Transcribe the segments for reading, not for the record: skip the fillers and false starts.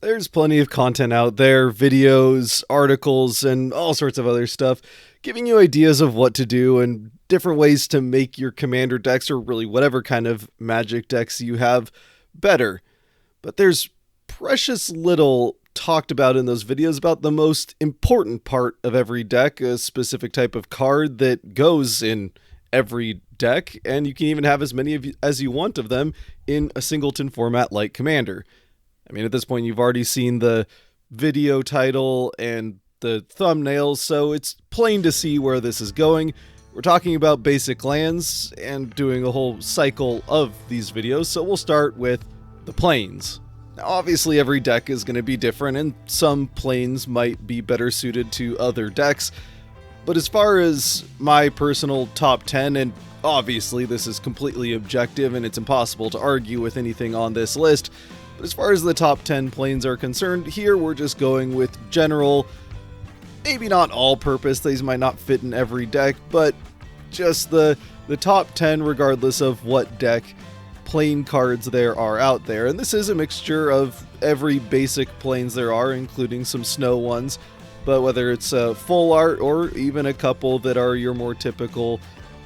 There's plenty of content out there, videos, articles, and all sorts of other stuff, giving you ideas of what to do and different ways to make your commander decks, or really whatever kind of magic decks you have, better. But there's precious little talked about in those videos about the most important part of every deck, a specific type of card that goes in every deck, and you can even have as many as you want of them in a singleton format like Commander. I mean, at this point, you've already seen the video title and the thumbnails, so it's plain to see where this is going. We're talking about basic lands and doing a whole cycle of these videos, so we'll start with the planes. Now, obviously, every deck is going to be different, and some planes might be better suited to other decks, but as far as my personal top 10, and obviously this is completely objective and it's impossible to argue with anything on this list, but as far as the top 10 planes are concerned, here we're just going with general, maybe not all-purpose, these might not fit in every deck, but just the top 10 regardless of what deck plane cards there are out there. And this is a mixture of every basic planes there are, including some snow ones, but whether it's full art or even a couple that are your more typical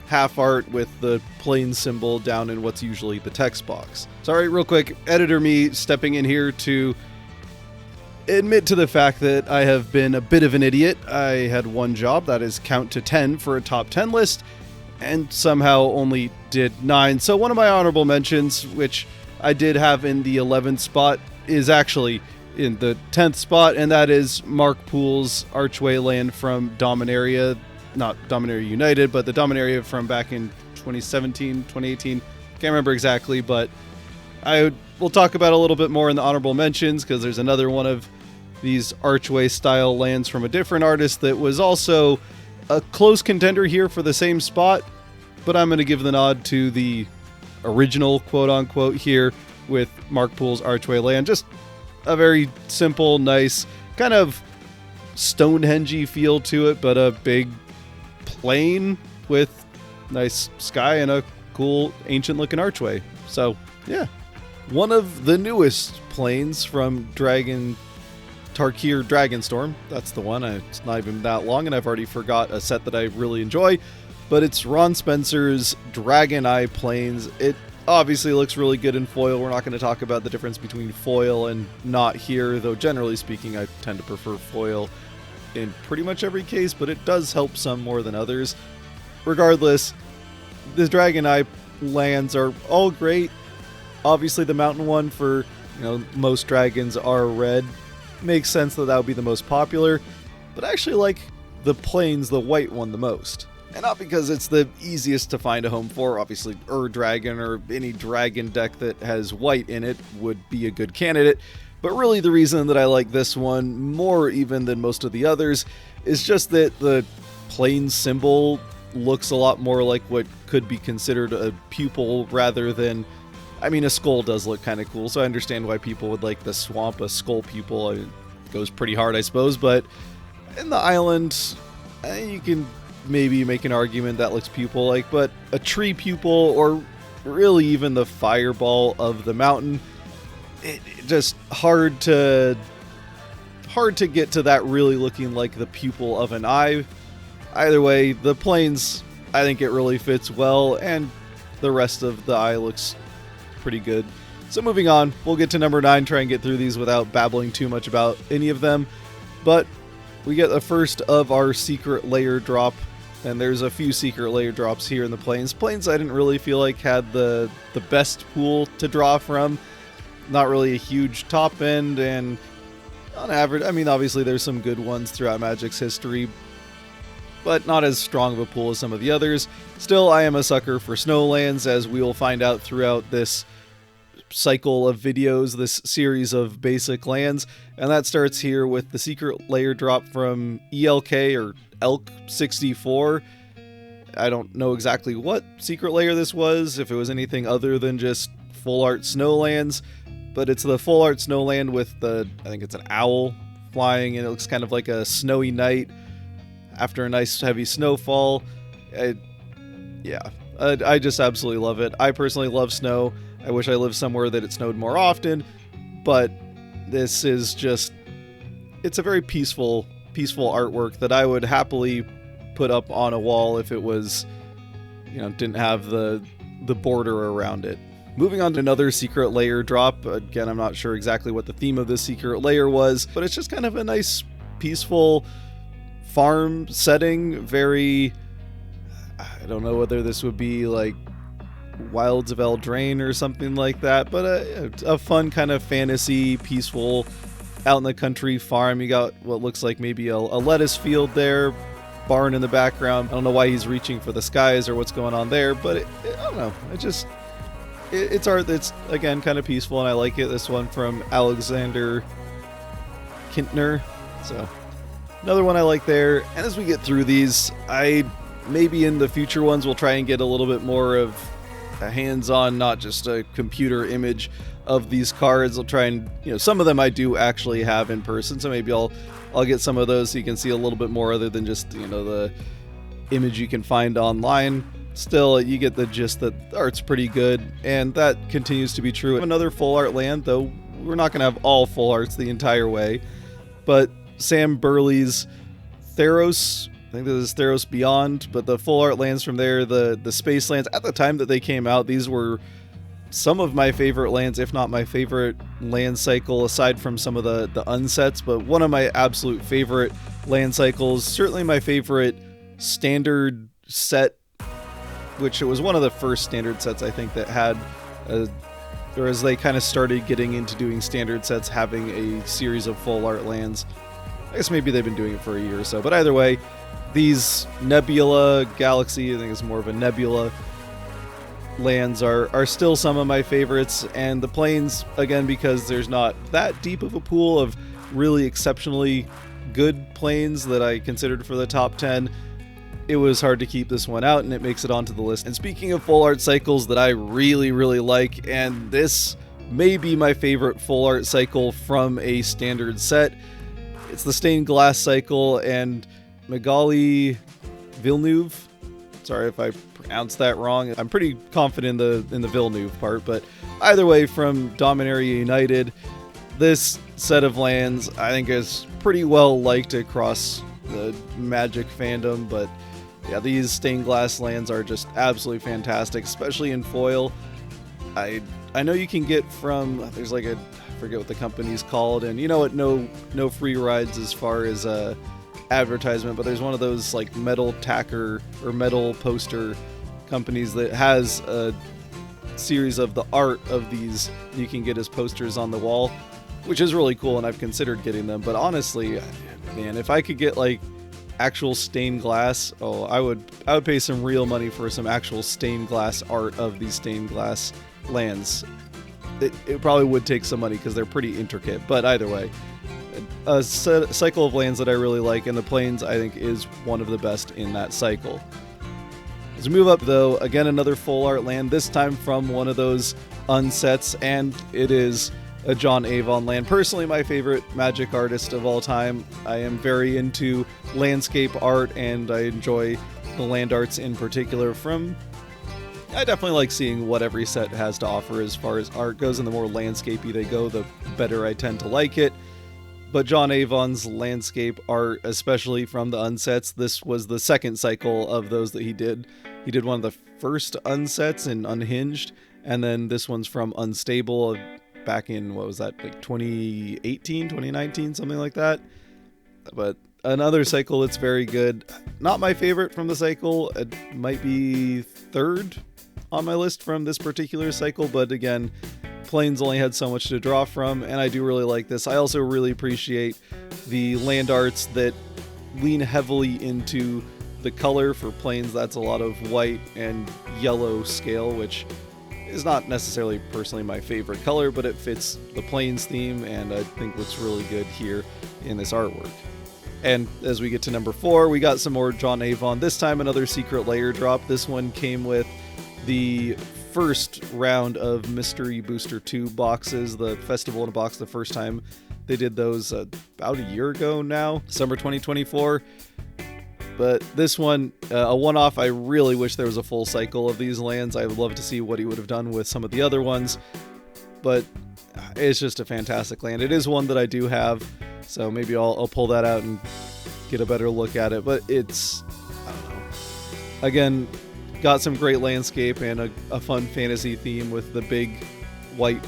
half art with the plane symbol down in what's usually the text box. Sorry, real quick, editor me stepping in here to admit to the fact that I have been a bit of an idiot. I had one job, that is count to 10 for a top 10 list, and somehow only did 9. So one of my honorable mentions, which I did have in the 11th spot, is actually in the 10th spot, and that is Mark Poole's Archway land from Dominaria. Not Dominaria United, but the Dominaria from back in 2017, 2018. Can't remember exactly, but we'll talk about a little bit more in the honorable mentions, because there's another one of these Archway style lands from a different artist that was also a close contender here for the same spot, but I'm going to give the nod to the original quote unquote here with Mark Poole's Archway land. Just a very simple, nice, kind of Stonehenge-y feel to it, but a big plane with nice sky and a cool ancient looking archway. So yeah, one of the newest planes from Tarkir Dragonstorm. That's the one. It's not even that long, and I've already forgot a set that I really enjoy, but it's Ron Spencer's Dragon Eye planes. It obviously looks really good in foil. We're not going to talk about the difference between foil and not here, though generally speaking I tend to prefer foil in pretty much every case, but it does help some more than others. Regardless, the Dragon Eye lands are all great. Obviously the mountain one, for most dragons are red, makes sense that would be the most popular, but I actually like the plains, the white one, the most. And not because it's the easiest to find a home for. Obviously Dragon or any dragon deck that has white in it would be a good candidate. But really the reason that I like this one more even than most of the others is just that the plane symbol looks a lot more like what could be considered a pupil rather than, I mean, a skull does look kind of cool, so I understand why people would like the swamp, a skull pupil. It goes pretty hard, I suppose, but in the island, you can maybe make an argument that looks pupil-like, but a tree pupil, or really even the fireball of the mountain, it just hard to get to that really looking like the pupil of an eye. Either way, the planes, I think it really fits well, and the rest of the eye looks pretty good. So moving on, we'll get to number 9, try and get through these without babbling too much about any of them. But we get the first of our secret layer drop, and there's a few secret layer drops here in the planes. Planes I didn't really feel like had the best pool to draw from. Not really a huge top end, and on average, I mean, obviously there's some good ones throughout Magic's history, but not as strong of a pool as some of the others. Still, I am a sucker for snowlands, as we will find out throughout this cycle of videos, this series of basic lands, and that starts here with the secret layer drop from ELK or Elk 64. I don't know exactly what secret layer this was, if it was anything other than just full art snowlands, but it's the full art snowland with I think it's an owl flying, and it looks kind of like a snowy night after a nice heavy snowfall. I just absolutely love it. I personally love snow. I wish I lived somewhere that it snowed more often, but this is just, it's a very peaceful artwork that I would happily put up on a wall if it was, didn't have the border around it. Moving on to another secret layer drop. Again, I'm not sure exactly what the theme of this secret layer was, but it's just kind of a nice, peaceful farm setting. Very, I don't know whether this would be like Wilds of Eldraine or something like that, but a fun kind of fantasy, peaceful, out in the country farm. You got what looks like maybe a lettuce field there, barn in the background. I don't know why he's reaching for the skies or what's going on there, but I don't know. It's art that's, again, kind of peaceful, and I like it. This one from Alexander Kintner. So another one I like there. And as we get through these, maybe in the future ones we'll try and get a little bit more of a hands-on, not just a computer image of these cards. I'll try and, some of them I do actually have in person, so maybe I'll get some of those so you can see a little bit more other than just, the image you can find online. Still, you get the gist that the art's pretty good, and that continues to be true. Another full art land, though we're not going to have all full arts the entire way, but Sam Burley's Theros, I think this is Theros Beyond, but the full art lands from there, the space lands, at the time that they came out, these were some of my favorite lands, if not my favorite land cycle, aside from some of the unsets, but one of my absolute favorite land cycles, certainly my favorite standard set, which it was one of the first standard sets I think that had, or as they kind of started getting into doing standard sets, having a series of full art lands. I guess maybe they've been doing it for a year or so, but either way, these Nebula Galaxy, I think it's more of a Nebula, lands are still some of my favorites, and the plains, again, because there's not that deep of a pool of really exceptionally good plains that I considered for the top 10, it was hard to keep this one out, and it makes it onto the list. And speaking of full art cycles that I really, really like, and this may be my favorite full art cycle from a standard set, it's the Stained Glass cycle, and Magali Villeneuve, sorry if I pronounced that wrong, I'm pretty confident in the Villeneuve part, but either way, from Dominaria United, this set of lands I think is pretty well liked across the Magic fandom, but yeah, these Stained Glass lands are just absolutely fantastic, especially in foil. I know you can get from, there's like I forget what the company's called, and you know what, no free rides as far as advertisement, but there's one of those like metal tacker or metal poster companies that has a series of the art of these you can get as posters on the wall, which is really cool, and I've considered getting them. But honestly, man, if I could get like actual stained glass, I would pay some real money for some actual stained glass art of these stained glass lands. It probably would take some money because they're pretty intricate, but either way, a cycle of lands that I really like, and the plains I think is one of the best in that cycle. As we move up, though, again another full art land, this time from one of those unsets, and it is a John Avon land. Personally, my favorite Magic artist of all time. I am very into landscape art, and I enjoy the land arts in particular. I definitely like seeing what every set has to offer as far as art goes, and the more landscapey they go, the better I tend to like it. But John Avon's landscape art, especially from the unsets, this was the second cycle of those that he did. He did one of the first unsets in Unhinged, and then this one's from Unstable back in, what was that, like 2018, 2019, something like that. But another cycle that's very good. Not my favorite from the cycle. It might be third on my list from this particular cycle, but again, Plains only had so much to draw from, and I do really like this. I also really appreciate the land arts that lean heavily into the color. For Plains, that's a lot of white and yellow scale, which is not necessarily personally my favorite color, but it fits the Plains theme, and I think looks really good here in this artwork. And as we get to number 4, we got some more John Avon. This time another secret layer drop. This one came with the first round of Mystery Booster 2 boxes, the Festival in a Box, the first time they did those about a year ago now, summer 2024. But this one, a one-off. I really wish there was a full cycle of these lands. I would love to see what he would have done with some of the other ones. But it's just a fantastic land. It is one that I do have, so maybe I'll pull that out and get a better look at it. But it's, I don't know. Again, got some great landscape and a fun fantasy theme with the big white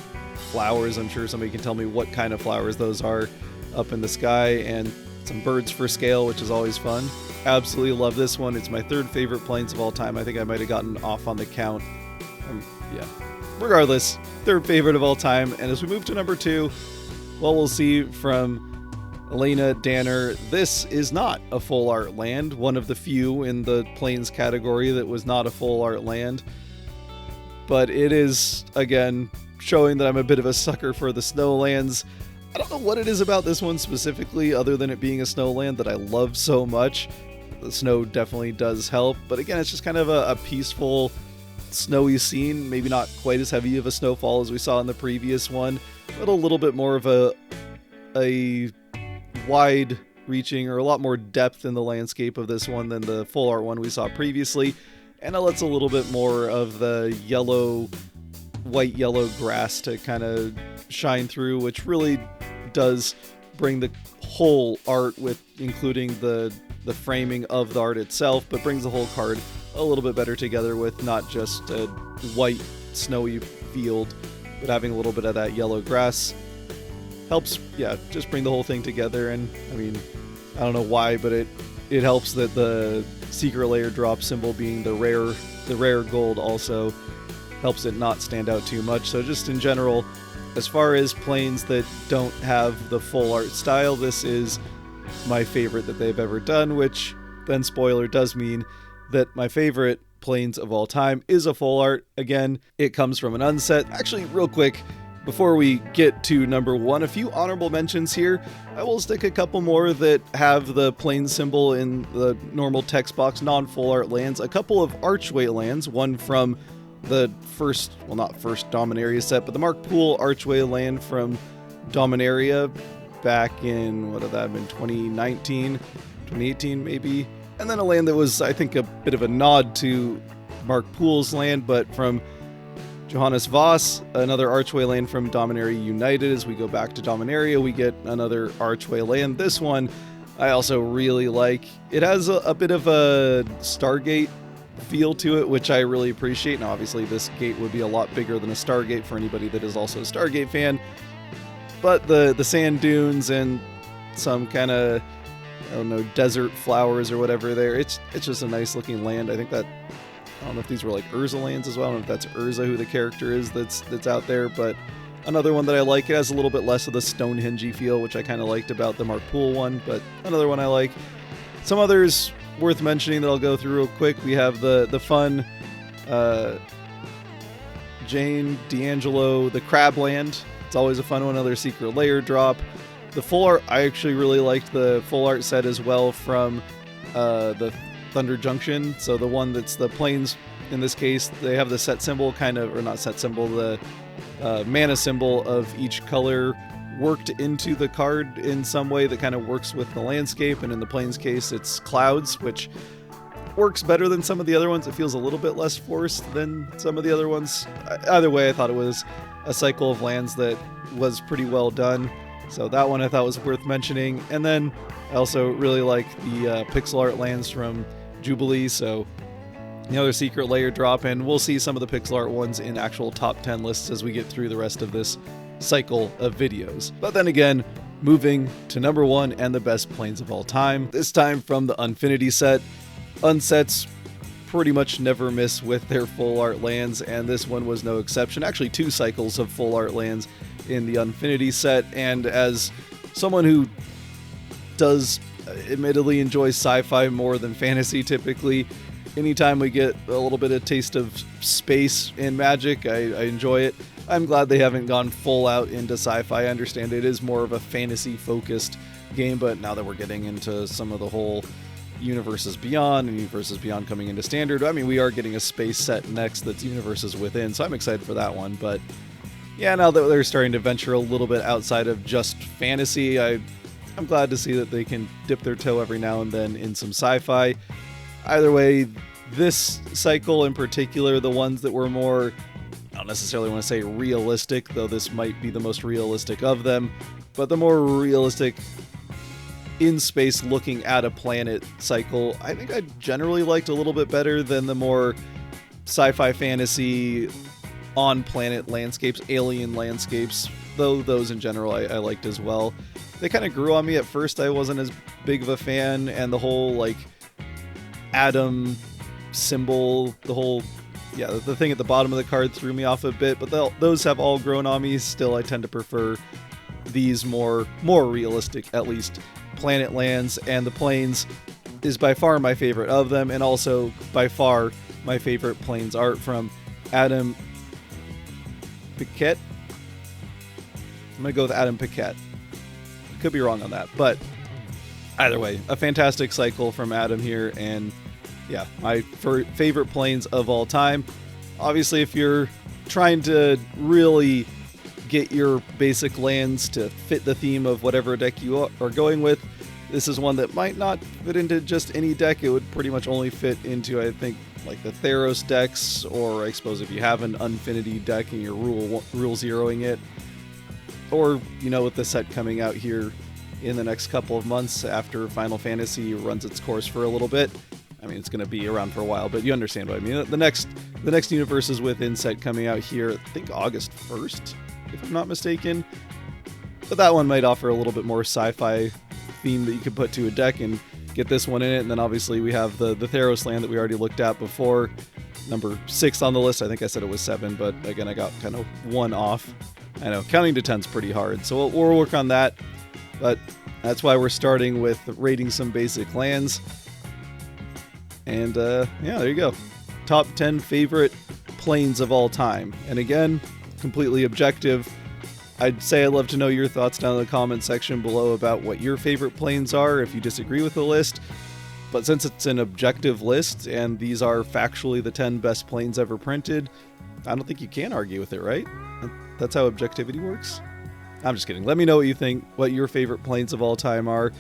flowers. I'm sure somebody can tell me what kind of flowers those are up in the sky, and some birds for scale, which is always fun. Absolutely love this one. It's my third favorite planes of all time. I think I might have gotten off on the count. Yeah. Regardless, third favorite of all time. And as we move to number 2, well, we'll see from Elena Danner, this is not a full art land. One of the few in the planes category that was not a full art land. But it is, again, showing that I'm a bit of a sucker for the snowlands. I don't know what it is about this one specifically, other than it being a snowland that I love so much. The snow definitely does help, but again, it's just kind of a peaceful, snowy scene. Maybe not quite as heavy of a snowfall as we saw in the previous one, but a little bit more of a wide-reaching, or a lot more depth in the landscape of this one than the full art one we saw previously, and it lets a little bit more of the white yellow grass to kind of shine through, which really does bring the whole art, with including the framing of the art itself, but brings the whole card a little bit better together with not just a white snowy field, but having a little bit of that yellow grass helps, yeah, just bring the whole thing together. And I mean, I don't know why, but it helps that the secret layer drop symbol being the rare gold also helps it not stand out too much. So just in general, as far as planes that don't have the full art style, this is my favorite that they've ever done, which then, spoiler, does mean that my favorite planes of all time is a full art. Again, it comes from an unset. Actually, real quick, before we get to number 1, a few honorable mentions here. I will stick a couple more that have the plane symbol in the normal text box, non-full art lands. A couple of Archway lands, one from the first, well, not first Dominaria set, but the Mark Poole Archway land from Dominaria back in, what have that been, 2019, 2018 maybe? And then a land that was, I think, a bit of a nod to Mark Poole's land, but from Johannes Voss, another Archway land from Dominaria United. As we go back to Dominaria, we get another Archway land. This one I also really like. It has a bit of a Stargate feel to it, which I really appreciate. Now, obviously, this gate would be a lot bigger than a Stargate for anybody that is also a Stargate fan. But the sand dunes and some kind of, I don't know, desert flowers or whatever there, it's just a nice looking land. I think that, I don't know if these were like Urza lands as well. I don't know if that's Urza who the character is that's out there, but another one that I like. It has a little bit less of the Stonehenge-y feel, which I kind of liked about the Mark Poole one, but another one I like. Some others worth mentioning that I'll go through real quick. We have the fun Jane D'Angelo, the Crabland. It's always a fun one, another secret layer drop. The full art, I actually really liked the full art set as well from the Thunder Junction. So the one that's the planes, in this case, they have the set symbol kind of, or not set symbol, the mana symbol of each color worked into the card in some way that kind of works with the landscape. And in the planes case, it's clouds, which works better than some of the other ones. It feels a little bit less forced than some of the other ones. Either way, I thought it was a cycle of lands that was pretty well done. So that one I thought was worth mentioning. And then I also really like the pixel art lands from Jubilee. So the other secret layer drop, and we'll see some of the pixel art ones in actual top 10 lists as we get through the rest of this cycle of videos. But then again, moving to number 1 and the best planes of all time, this time from the Unfinity set. Unsets pretty much never miss with their full art lands, and this one was no exception. Actually, 2 cycles of full art lands in the Unfinity set, and as someone who does admittedly enjoy sci-fi more than fantasy typically, anytime we get a little bit of taste of space in Magic, I enjoy it. I'm glad they haven't gone full out into sci-fi. I understand it is more of a fantasy focused game, but now that we're getting into some of the whole Universes Beyond and Universes Beyond coming into Standard, I mean, we are getting a space set next that's Universes Within, so I'm excited for that one. But yeah, now that they're starting to venture a little bit outside of just fantasy, I'm glad to see that they can dip their toe every now and then in some sci-fi. Either way, this cycle in particular, the ones that were more I don't necessarily want to say realistic, though this might be the most realistic of them, but the more realistic in space looking at a planet cycle, I think I generally liked a little bit better than the more sci-fi fantasy on planet landscapes, alien landscapes, though those in general I liked as well. They kind of grew on me at first. I wasn't as big of a fan, and the whole like atom symbol, the thing at the bottom of the card threw me off a bit, but those have all grown on me. Still, I tend to prefer these more realistic, at least, planet lands, and the planes is by far my favorite of them, and also by far my favorite planes art from Adam Piquet. I'm going to go with Adam Piquet. Could be wrong on that, but either way, a fantastic cycle from Adam here, and yeah, my favorite planes of all time. Obviously, if you're trying to really get your basic lands to fit the theme of whatever deck you are going with, this is one that might not fit into just any deck. It would pretty much only fit into, I think, like the Theros decks, or I suppose if you have an Unfinity deck and you're rule zeroing it, or, you know, with the set coming out here in the next couple of months after Final Fantasy runs its course for a little bit. I mean, it's going to be around for a while, but you understand what I mean. The next Universes Within set coming out here, I think August 1st, if I'm not mistaken. But that one might offer a little bit more sci-fi theme that you could put to a deck and get this one in it. And then obviously we have the Theros land that we already looked at before. Number 6 on the list. I think I said it was 7, but again, I got kind of 1 off. I know, counting to 10's pretty hard, so we'll work on that. But that's why we're starting with rating some basic lands. And yeah, there you go. Top 10 favorite planes of all time. And again, completely objective. I'd say I'd love to know your thoughts down in the comment section below about what your favorite planes are if you disagree with the list. But since it's an objective list and these are factually the 10 best planes ever printed, I don't think you can argue with it, right? That's how objectivity works. I'm just kidding. Let me know what you think, what your favorite planes of all time are.